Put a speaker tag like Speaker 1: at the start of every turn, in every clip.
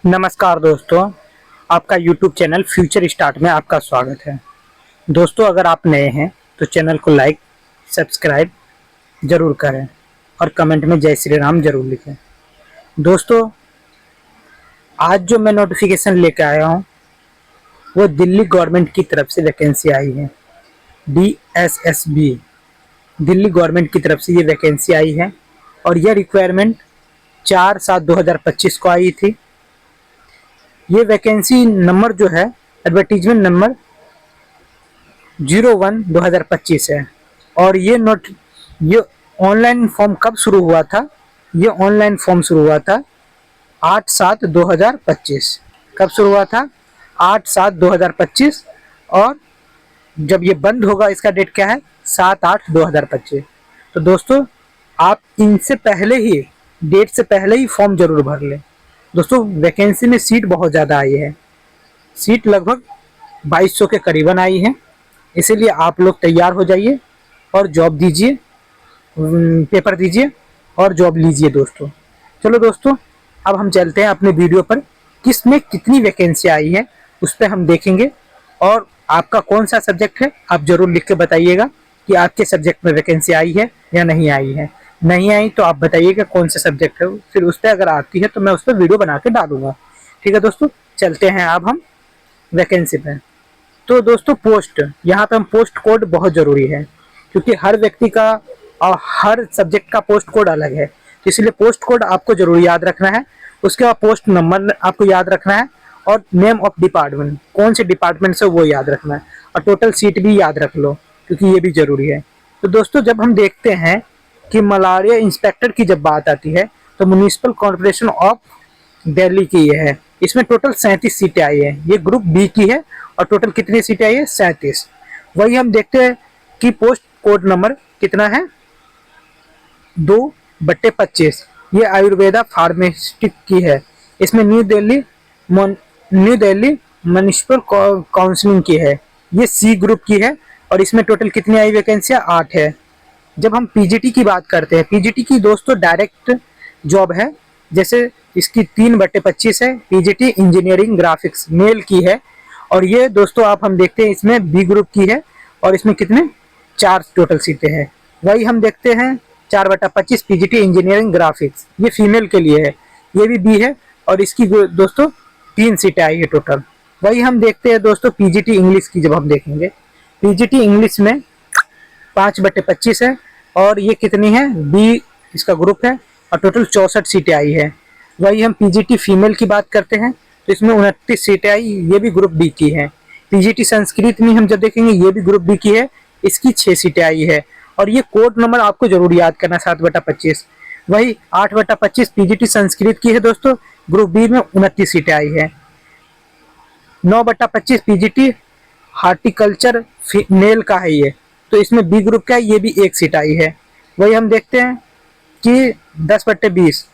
Speaker 1: नमस्कार दोस्तों, आपका YouTube चैनल फ्यूचर स्टार्ट में आपका स्वागत है। दोस्तों, अगर आप नए हैं तो चैनल को लाइक, सब्सक्राइब ज़रूर करें और कमेंट में जय श्री राम ज़रूर लिखें। दोस्तों, आज जो मैं नोटिफिकेशन लेकर आया हूँ वो दिल्ली गवर्नमेंट की तरफ से वैकेंसी आई है। DSSB दिल्ली गवर्नमेंट की तरफ से ये वैकेंसी आई है और यह रिक्वायरमेंट 4/7/2025 को आई थी। ये वैकेंसी नंबर जो है एडवर्टीजमेंट नंबर 01/2025 है और ये ऑनलाइन फॉर्म कब शुरू हुआ था? ये ऑनलाइन फॉर्म शुरू हुआ था 8/7/2025। कब शुरू हुआ था? 8/7/2025 और जब ये बंद होगा इसका डेट क्या है? 7/8/2025। तो दोस्तों, आप इनसे पहले ही डेट से पहले ही फॉर्म जरूर भर लें। दोस्तों, वैकेंसी में सीट बहुत ज़्यादा आई है। सीट लगभग 2200 के करीबन आई है, इसीलिए आप लोग तैयार हो जाइए और जॉब दीजिए, पेपर दीजिए और जॉब लीजिए दोस्तों। चलो दोस्तों, अब हम चलते हैं अपने वीडियो पर। किस में कितनी वैकेंसी आई है उस पर हम देखेंगे और आपका कौन सा सब्जेक्ट है आप ज़रूर लिख के बताइएगा कि आपके सब्जेक्ट में वैकेंसी आई है या नहीं आई है। नहीं आई तो आप बताइएगा कौन सा सब्जेक्ट है, फिर उस पर अगर आती है तो मैं उस पर वीडियो बना के डालूंगा। ठीक है दोस्तों, चलते हैं अब हम वैकेंसी पे। तो दोस्तों, पोस्ट, यहाँ पे हम पोस्ट कोड बहुत ज़रूरी है क्योंकि हर व्यक्ति का और हर सब्जेक्ट का पोस्ट कोड अलग है, तो इसलिए पोस्ट कोड आपको जरूर याद रखना है। उसके बाद पोस्ट नंबर आपको याद रखना है और नेम ऑफ डिपार्टमेंट, कौन से डिपार्टमेंट से वो याद रखना है और टोटल सीट भी याद रख लो क्योंकि ये भी ज़रूरी है। तो दोस्तों, जब हम देखते हैं कि मलेरिया इंस्पेक्टर की जब बात आती है तो म्युनिसिपल कॉर्पोरेशन ऑफ दिल्ली की ये है। इसमें टोटल 37 सीटें आई है। ये ग्रुप बी की है और टोटल कितनी सीटें आई है? 37। वही हम देखते हैं कि पोस्ट कोड नंबर कितना है? 2/25। ये आयुर्वेदा फार्मास्यूटिक की है। इसमें न्यू दिल्ली म्युनिसिपल काउंसिलिंग की है। ये सी ग्रुप की है और इसमें टोटल कितनी आई वैकेंसियाँ? 8 है। जब हम पीजीटी की बात करते हैं, पीजीटी की दोस्तों डायरेक्ट जॉब है, जैसे इसकी 3/25 है। पीजीटी इंजीनियरिंग ग्राफिक्स मेल की है और ये दोस्तों आप हम देखते हैं इसमें बी ग्रुप की है और इसमें कितने? 4 टोटल सीटें हैं। वही हम देखते हैं 4/25 पीजीटी इंजीनियरिंग ग्राफिक्स, ये फीमेल के लिए है, ये भी बी है और इसकी दोस्तों 3 सीटें आई है टोटल। वही हम देखते हैं दोस्तों पीजीटी इंग्लिश की, जब हम देखेंगे पीजीटी इंग्लिश में 5/25 है और ये कितनी है? बी इसका ग्रुप है और टोटल 64 सीटें आई है। वही हम पीजीटी फीमेल की बात करते हैं तो इसमें 29 सीटें आई, ये भी ग्रुप बी की है। पीजीटी संस्कृत में हम जब देखेंगे ये भी ग्रुप बी की है, इसकी 6 सीटें आई है और ये कोड नंबर आपको जरूर याद करना, 7/25। वही 8/25 पीजीटी संस्कृत की है दोस्तों, ग्रुप बी में 29 सीटें आई है। 9/25 पीजीटी हार्टिकल्चर मेल का है ये, तो इसमें बी ग्रुप का है, ये भी 1 सीट आई है। वही हम देखते हैं कि 10/20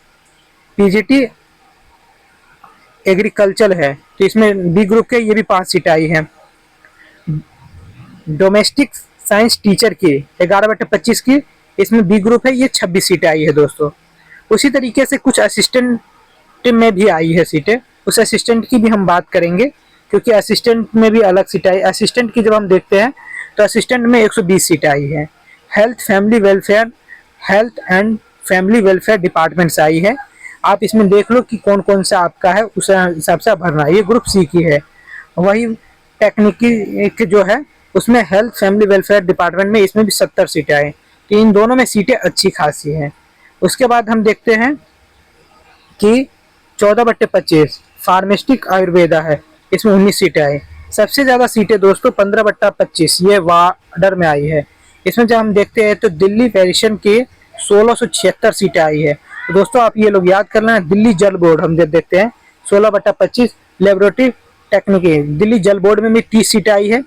Speaker 1: पीजीटी एग्रीकल्चर है, तो इसमें बी ग्रुप के ये भी 5 सीट आई है। डोमेस्टिक साइंस टीचर की 11/25 की, इसमें बी ग्रुप है, ये 26 सीटें आई है दोस्तों। उसी तरीके से कुछ असिस्टेंट में भी आई है सीटें, उस असिस्टेंट की भी हम बात करेंगे क्योंकि असिस्टेंट में भी अलग सीटें आई। असिस्टेंट की जब हम देखते हैं तो असिस्टेंट में 120 सीटें आई है। Health and family welfare department से आई है। आप इसमें देख लो कि कौन कौन सा आपका है, उस हिसाब से भरना है। ये ग्रुप सी की है। वही टेक्निकी जो है उसमें हेल्थ फैमिली वेलफेयर डिपार्टमेंट में इसमें भी 70 सीटें आई, तो इन दोनों में सीटें अच्छी खासी हैं। उसके बाद हम देखते हैं कि 14/25 फार्मास्यूटिक आयुर्वेदा है, इसमें 19 सीटें आई। सबसे ज़्यादा सीटें दोस्तों 15/25 ये वार्डर में आई है। इसमें जब हम देखते हैं तो दिल्ली पेरिशन के 1676 सीटें आई है। तो दोस्तों आप ये लोग याद करना है। दिल्ली जल बोर्ड हम जब देखते हैं 16/25 लेबोरेटरी टेक्निकी, दिल्ली जल बोर्ड में भी 30 सीटें आई है।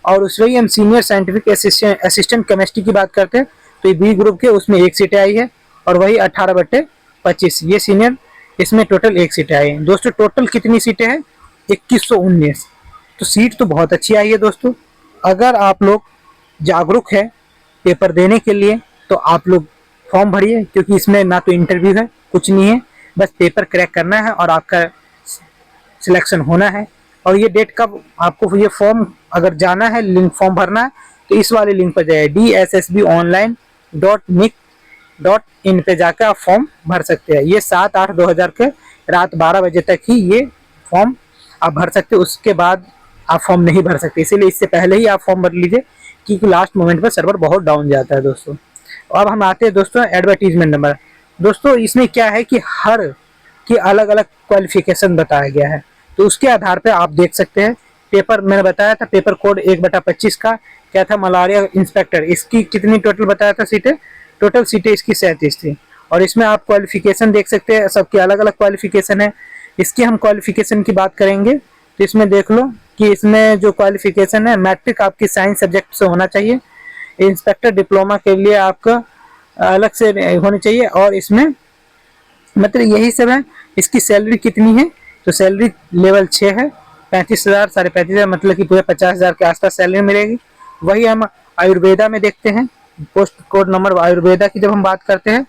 Speaker 1: और उसमें ही हम सीनियर साइंटिफिक असिस्टेंट केमिस्ट्री की बात करते हैं तो ये बी ग्रुप के, उसमें 1 सीटें आई है। और वही 18/25 ये सीनियर, इसमें टोटल 1 सीटें आई है। दोस्तों टोटल कितनी सीटें हैं? 2119। तो सीट तो बहुत अच्छी आई है दोस्तों। अगर आप लोग जागरूक है पेपर देने के लिए तो आप लोग फॉर्म भरिए, क्योंकि इसमें ना तो इंटरव्यू है, कुछ नहीं है, बस पेपर क्रैक करना है और आपका सिलेक्शन होना है। और ये डेट कब आपको ये फॉर्म अगर जाना है, लिंक फॉर्म भरना है, तो इस वाले लिंक पर जाइए DSSBonline.nic.in पे जाकर आप फॉर्म भर सकते हैं। ये 7/8/2000 के रात 12 बजे तक ही ये फॉर्म आप भर सकते हैं, उसके बाद आप फॉर्म नहीं भर सकते। इसीलिए इससे पहले ही आप फॉर्म भर लीजिए, क्योंकि लास्ट मोमेंट पर सर्वर बहुत डाउन जाता है दोस्तों। अब हम आते हैं दोस्तों एडवर्टीजमेंट नंबर। दोस्तों इसमें क्या है कि हर की अलग अलग क्वालिफिकेशन बताया गया है, तो उसके आधार पर आप देख सकते हैं। पेपर मैंने बताया था, पेपर कोड 1/25 का क्या था, मलेरिया इंस्पेक्टर, इसकी कितनी टोटल बताया था सीटें, टोटल सीटें इसकी 37 थी। और इसमें आप क्वालिफिकेशन देख सकते हैं, सबकी अलग अलग क्वालिफिकेशन है। इसकी हम क्वालिफिकेशन की बात करेंगे तो इसमें देख लो कि इसमें जो क्वालिफिकेशन है, मैट्रिक आपकी साइंस सब्जेक्ट से होना चाहिए। इंस्पेक्टर डिप्लोमा के लिए आपका अलग से होनी चाहिए। और इसमें मतलब यही सब है। इसकी सैलरी कितनी है, तो सैलरी लेवल 6 है, 35,000 35,500 मतलब कि पूरे 50,000 के आसपास सैलरी मिलेगी। वही हम आयुर्वेदा में देखते हैं, पोस्ट कोड नंबर आयुर्वेदा की जब हम बात करते हैं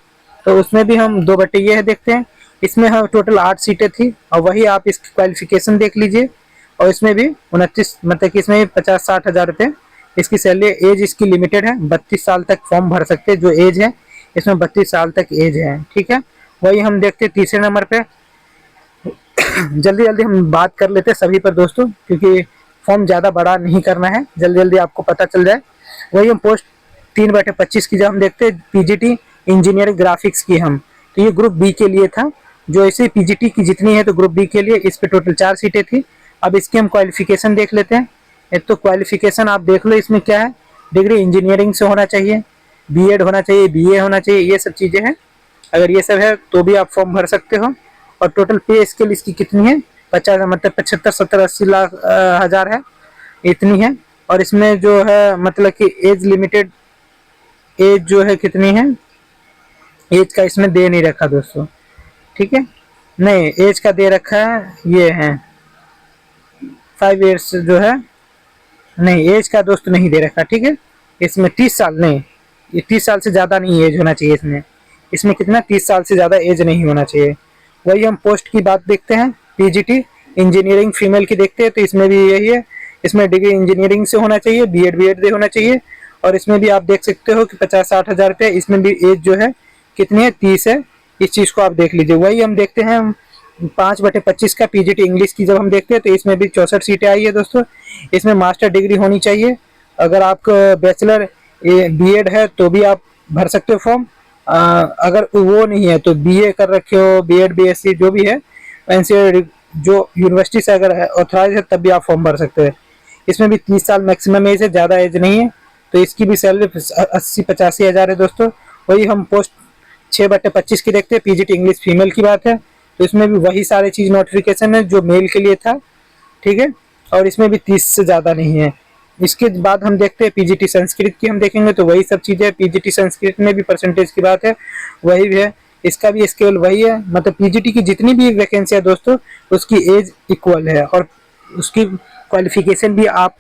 Speaker 1: तो उसमें भी हम 2/ये देखते हैं। इसमें हम टोटल 8 सीटें थी, और वही आप इसकी क्वालिफिकेशन देख लीजिए। और इसमें भी 29 मतलब कि इसमें भी 50-60 हज़ार रुपये इसकी सैलरी। एज इसकी लिमिटेड है, 32 साल तक फॉर्म भर सकते हैं। जो एज है इसमें 32 साल तक एज है, ठीक है। वही हम देखते हैं तीसरे नंबर पे। जल्दी जल्दी हम बात कर लेते हैं सभी पर दोस्तों, क्योंकि फॉर्म ज़्यादा बड़ा नहीं करना है, जल्दी जल्दी आपको पता चल जाए। वही हम पोस्ट 3/25 की जब हम देखते हैं, PGT इंजीनियरिंग ग्राफिक्स की हम, तो ये ग्रुप बी के लिए था। जो ऐसे PGT की जितनी है तो ग्रुप बी के लिए इस पे टोटल 4 सीटें थी। अब इसकी हम क्वालिफिकेशन देख लेते हैं। एक तो क्वालिफिकेशन आप देख लो, इसमें क्या है, डिग्री इंजीनियरिंग से होना चाहिए, BEd होना चाहिए, BA होना चाहिए, ये सब चीज़ें हैं। अगर ये सब है तो भी आप फॉर्म भर सकते हो। और टोटल पे स्केल इसकी कितनी है, 50 मतलब 75 70 80 लाख हज़ार है, इतनी है। और इसमें जो है मतलब कि एज लिमिटेड, एज जो है कितनी है, एज का इसमें दे नहीं रखा दोस्तों, ठीक है। नहीं, एज का दे रखा है, ये है 5 ईयर्स जो है, नहीं एज का दोस्त नहीं दे रखा, ठीक है। इसमें 30 साल नहीं, ये 30 साल से ज़्यादा नहीं एज होना चाहिए इसमें। इसमें कितना 30 साल से ज़्यादा एज नहीं होना चाहिए। वही हम पोस्ट की बात देखते हैं, PGT इंजीनियरिंग फीमेल की देखते हैं, तो इसमें भी यही है। इसमें डिग्री इंजीनियरिंग से होना चाहिए, BEd होना चाहिए। और इसमें भी आप देख सकते हो कि 50-60 हज़ार रुपये। इसमें भी एज जो है कितनी है, 30 है। इस चीज़ को आप देख लीजिए। वही हम देखते हैं 5/25 का PGT इंग्लिश की जब हम देखते हैं तो इसमें भी 64 सीटें आई है दोस्तों। इसमें मास्टर डिग्री होनी चाहिए। अगर आपका बैचलर BEd है तो भी आप भर सकते हो फॉर्म। अगर वो नहीं है तो BA कर रखे हो, BEd BSc जो भी है, NCERT जो यूनिवर्सिटी से अगर ऑथराइज है तब भी आप फॉर्म भर सकते हैं। इसमें भी 30 साल मैक्सिमम एज है, ज़्यादा एज नहीं है। तो इसकी भी सैलरी 80-85 हज़ार है दोस्तों। वही हम पोस्ट 6/25 की देखते हैं, PGT इंग्लिश फीमेल की बात है, तो इसमें भी वही सारी चीज़ नोटिफिकेशन है जो मेल के लिए था, ठीक है। और इसमें भी 30 से ज़्यादा नहीं है। इसके बाद हम देखते हैं PGT संस्कृत की हम देखेंगे तो वही सब चीज़ें। PGT संस्कृत में भी परसेंटेज की बात है, वही भी है। इसका भी स्केल वही है, मतलब PGT की जितनी भी वैकेंसी है दोस्तों उसकी एज इक्वल है और उसकी क्वालिफिकेशन भी आप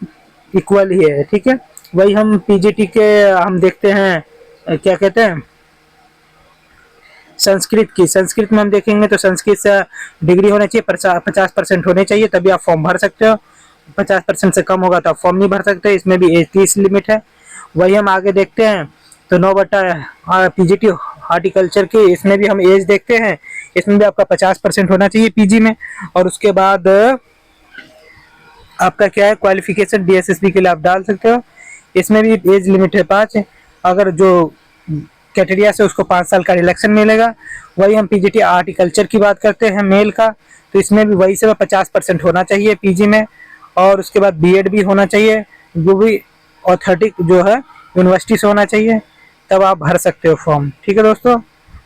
Speaker 1: इक्वल ही है, ठीक है। वही हम PGT के हम देखते हैं क्या कहते हैं, संस्कृत की। संस्कृत में हम देखेंगे तो संस्कृत से डिग्री होना चाहिए, 50% होने चाहिए, तभी आप फॉर्म भर सकते हो। 50% से कम होगा तो आप फॉर्म नहीं भर सकते। इसमें भी एज 30 लिमिट है। वही हम आगे देखते हैं तो 9/PGT हॉर्टिकल्चर की, इसमें भी हम एज देखते हैं। इसमें भी आपका 50% होना चाहिए PG में। और उसके बाद आपका क्या है, क्वालिफिकेशन DSSB के लिए आप डाल सकते हो। इसमें भी एज लिमिट है 5। अगर जो कैटेरिया से उसको 5 साल का रिलैक्सन मिलेगा। वही हम PGT हॉर्टिकल्चर की बात करते हैं मेल का, तो इसमें भी वही से 50% होना चाहिए PG में। और उसके बाद BEd भी होना चाहिए, जो भी ऑथेंटिक जो है यूनिवर्सिटी से होना चाहिए, तब आप भर सकते हो फॉर्म, ठीक है दोस्तों।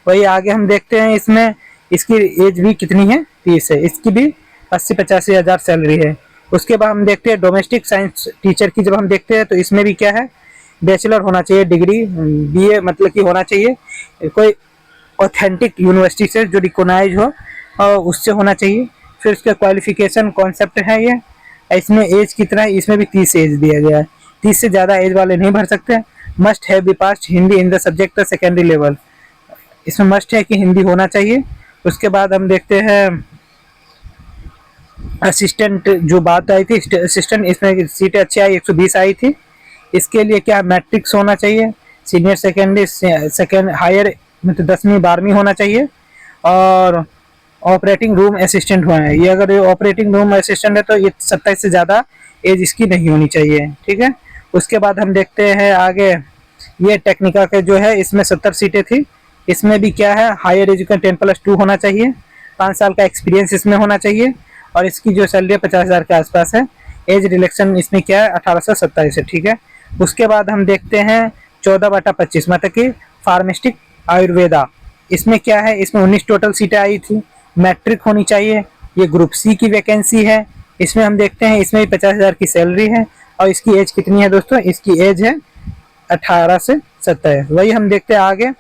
Speaker 1: वही आगे हम देखते हैं, इसमें इसकी एज भी कितनी है, 30 है। इसकी भी 80-85 हज़ार सैलरी है। उसके बाद हम देखते हैं डोमेस्टिक साइंस टीचर की जब हम देखते हैं तो इसमें भी क्या है, बैचलर होना चाहिए, डिग्री BA मतलब कि होना चाहिए कोई ऑथेंटिक यूनिवर्सिटी से जो रिकॉग्नाइज हो और उससे होना चाहिए। फिर उसका क्वालिफिकेशन कॉन्सेप्ट है ये। इसमें एज कितना है, इसमें भी 30 एज दिया गया है। 30 से ज़्यादा एज वाले नहीं भर सकते। Must have be passed Hindi in the subject secondary level, इसमें मस्ट है कि हिंदी होना चाहिए। उसके बाद हम देखते हैं असिस्टेंट जो बात आई थी, असिस्टेंट इसमें सीटें अच्छी आई, 120 आई थी। इसके लिए क्या मैट्रिक्स होना चाहिए, सीनियर सेकेंडरी सेकेंड हायर मतलब 10वीं 12वीं होना चाहिए, और ऑपरेटिंग रूम असिस्टेंट होना है। ये अगर ये ऑपरेटिंग रूम असिस्टेंट है तो ये 27 से ज़्यादा एज इसकी नहीं होनी चाहिए, ठीक है। उसके बाद हम देखते हैं आगे, ये टेक्निका के जो है इसमें 70 सीटें थी। इसमें भी क्या है, हायर एजुकेशन 10+2 होना चाहिए, 5 साल का एक्सपीरियंस इसमें होना चाहिए, और इसकी जो सैलरी है 50,000 के आसपास है। एज रिलेक्शन इसमें क्या है, 18 से 27 है, ठीक है। उसके बाद हम देखते हैं 14/25 मतलब कि फार्मेस्टिक आयुर्वेदा। इसमें क्या है, इसमें 19 टोटल सीटें आई थी, मैट्रिक होनी चाहिए। ये ग्रुप सी की वैकेंसी है। इसमें हम देखते हैं इसमें भी 50,000 की सैलरी है, और इसकी एज कितनी है दोस्तों, इसकी एज है 18 से 27। वही हम देखते हैं आगे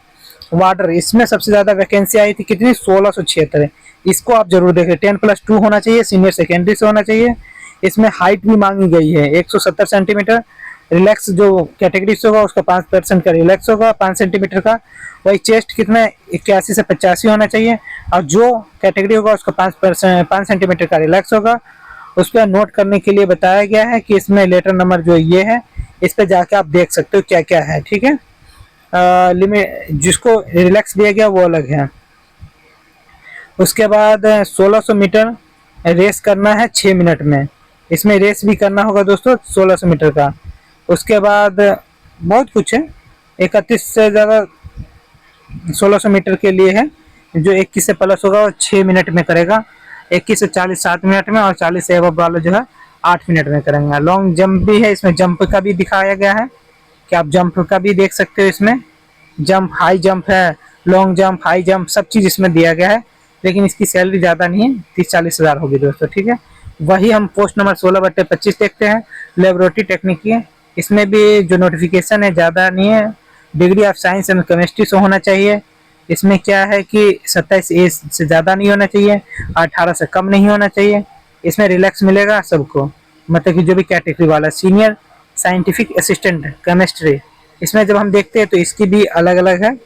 Speaker 1: वार्डर। इसमें सबसे ज़्यादा वैकेंसी आई थी, कितनी, 1676 है। इसको आप जरूर देखें, 10+2 होना चाहिए, सीनियर सेकेंडरी से होना चाहिए। इसमें हाइट भी मांगी गई है 170 सेंटीमीटर। रिलैक्स जो कैटेगरी से होगा उसका 5% का रिलैक्स होगा, 5 सेंटीमीटर का। वही चेस्ट कितना, 81 से 85 होना चाहिए, और जो कैटेगरी होगा उसका 5 सेंटीमीटर का रिलैक्स होगा। उस पर नोट करने के लिए बताया गया है कि इसमें लेटर नंबर जो ये है, इस पर जाके आप देख सकते हो क्या क्या है, ठीक है। लिमिट जिसको रिलैक्स दिया गया वो अलग है। उसके बाद 1600 मीटर रेस करना है 6 मिनट में। इसमें रेस भी करना होगा दोस्तों 1600 मीटर का। उसके बाद बहुत कुछ है, 31 से ज़्यादा 1600 मीटर के लिए है। जो 21 से प्लस होगा वो 6 मिनट में करेगा, 21 से 40 7 मिनट में, और 40 से अब वाला जो है 8 मिनट में करेंगे। लॉन्ग जंप भी है, इसमें जंप का भी दिखाया गया है कि आप जंप का भी देख सकते हो। इसमें जंप, हाई जंप है, लॉन्ग जंप, हाई जंप, सब चीज़ इसमें दिया गया है। लेकिन इसकी सैलरी ज़्यादा नहीं है, 30-40 हज़ार होगी दोस्तों, ठीक है। वही हम पोस्ट नंबर 16/25 देखते हैं, लेबोरेटरी टेक्निकी। इसमें भी जो नोटिफिकेशन है ज़्यादा नहीं है, degree of science and chemistry से होना चाहिए। इसमें क्या है कि 27 एज से ज़्यादा नहीं होना चाहिए, 18 से कम नहीं होना चाहिए। इसमें रिलैक्स मिलेगा सबको, मतलब कि जो भी कैटेगरी वाला। सीनियर साइंटिफिक असिस्टेंट केमिस्ट्री, इसमें जब हम देखते हैं तो इसकी भी अलग अलग है,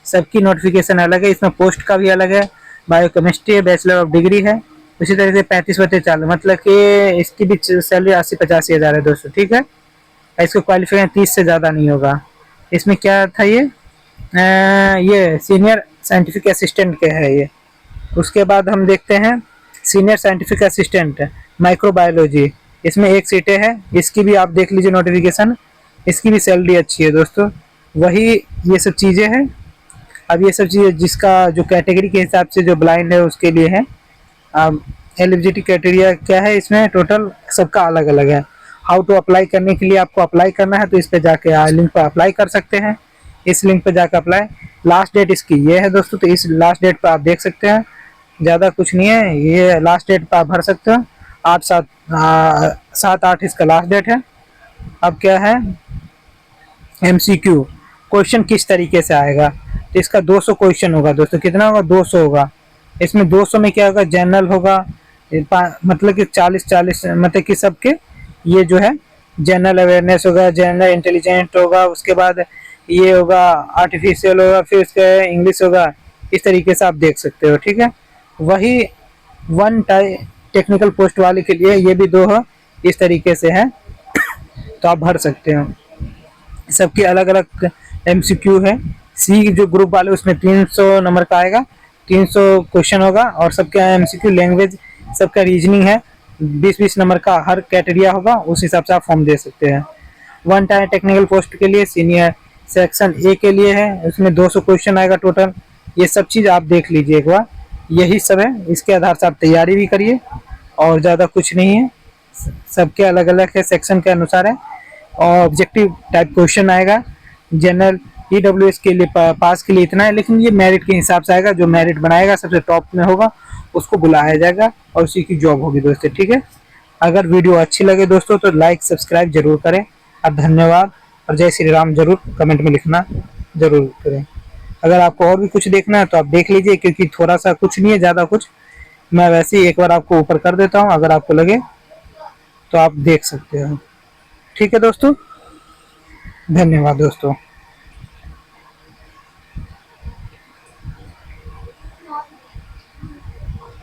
Speaker 1: सबकी नोटिफिकेशन अलग है। इसमें पोस्ट का भी अलग है, बायोकेमिस्ट्री है, बैचलर ऑफ डिग्री है। उसी तरह से 35/40 मतलब कि इसकी भी सैलरी 80-85 हज़ार है दोस्तों, ठीक है। इसको क्वालिफिकेशन 30 से ज़्यादा नहीं होगा। इसमें क्या था, ये सीनियर साइंटिफिक असिस्टेंट के है ये। उसके बाद हम देखते हैं सीनियर साइंटिफिक असिस्टेंट माइक्रोबायोलॉजी। इसमें 1 सीटें है, इसकी भी आप देख लीजिए नोटिफिकेशन। इसकी भी सैलरी अच्छी है दोस्तों। वही ये सब चीज़ें हैं। अब ये सब चीज़ें जिसका जो कैटेगरी के हिसाब से जो ब्लाइंड है उसके लिए है। अब एलिजिबिलिटी क्राइटेरिया क्या है, इसमें टोटल सबका अलग अलग है। हाउ टू अप्लाई करने के लिए आपको अप्लाई करना है तो इस पर जाके लिंक पर अप्लाई कर सकते हैं। इस लिंक पर जाकर अप्लाई, लास्ट डेट इसकी ये है दोस्तों, तो इस लास्ट डेट पर आप देख सकते हैं। ज़्यादा कुछ नहीं है, ये लास्ट डेट पर आप भर सकते हो। 7/8 इसका लास्ट डेट है। अब क्या है, MCQ क्वेश्चन किस तरीके से आएगा, तो इसका 200 क्वेश्चन होगा दोस्तों। कितना होगा, 200 होगा। इसमें 200 में क्या होगा, जनरल होगा, मतलब कि 40-40 मतलब कि सबके ये जो है जनरल अवेयरनेस होगा, जनरल इंटेलिजेंट होगा। उसके बाद ये होगा आर्टिफिशियल होगा, फिर उसका इंग्लिश होगा। इस तरीके से आप देख सकते हो, ठीक है। वही वन टेक्निकल पोस्ट वाले के लिए ये भी 2 है, इस तरीके से है, तो आप भर सकते हो। सबके अलग अलग MCQ है। सी जो ग्रुप वाले उसमें 300 नंबर का आएगा, 300 क्वेश्चन होगा, और सबका MCQ लैंग्वेज, सबका रीजनिंग है, 20-20 नंबर का हर कैटेरिया होगा। उस हिसाब से आप फॉर्म दे सकते हैं। वन टाइम टेक्निकल पोस्ट के लिए सीनियर सेक्शन ए के लिए है, उसमें 200 क्वेश्चन आएगा टोटल। ये सब चीज़ आप देख लीजिए एक बार, यही सब है। इसके आधार से आप तैयारी भी करिए, और ज़्यादा कुछ नहीं है, सबके अलग अलग है, सेक्शन के अनुसार है। और ऑब्जेक्टिव टाइप क्वेश्चन आएगा। जनरल EWS के लिए पास के लिए इतना है, लेकिन ये मेरिट के हिसाब से आएगा। जो मेरिट बनाएगा सबसे टॉप में होगा उसको बुलाया जाएगा, और उसी की जॉब होगी दोस्तों, ठीक है। अगर वीडियो अच्छी लगे दोस्तों तो लाइक सब्सक्राइब जरूर करें। और धन्यवाद, और जय श्री राम जरूर कमेंट में लिखना जरूर करें। अगर आपको और भी कुछ देखना है तो आप देख लीजिए, क्योंकि थोड़ा सा कुछ नहीं है, ज़्यादा कुछ। मैं वैसे ही एक बार आपको ऊपर कर देता हूँ, अगर आपको लगे तो आप देख सकते हो, ठीक है दोस्तों। धन्यवाद दोस्तों।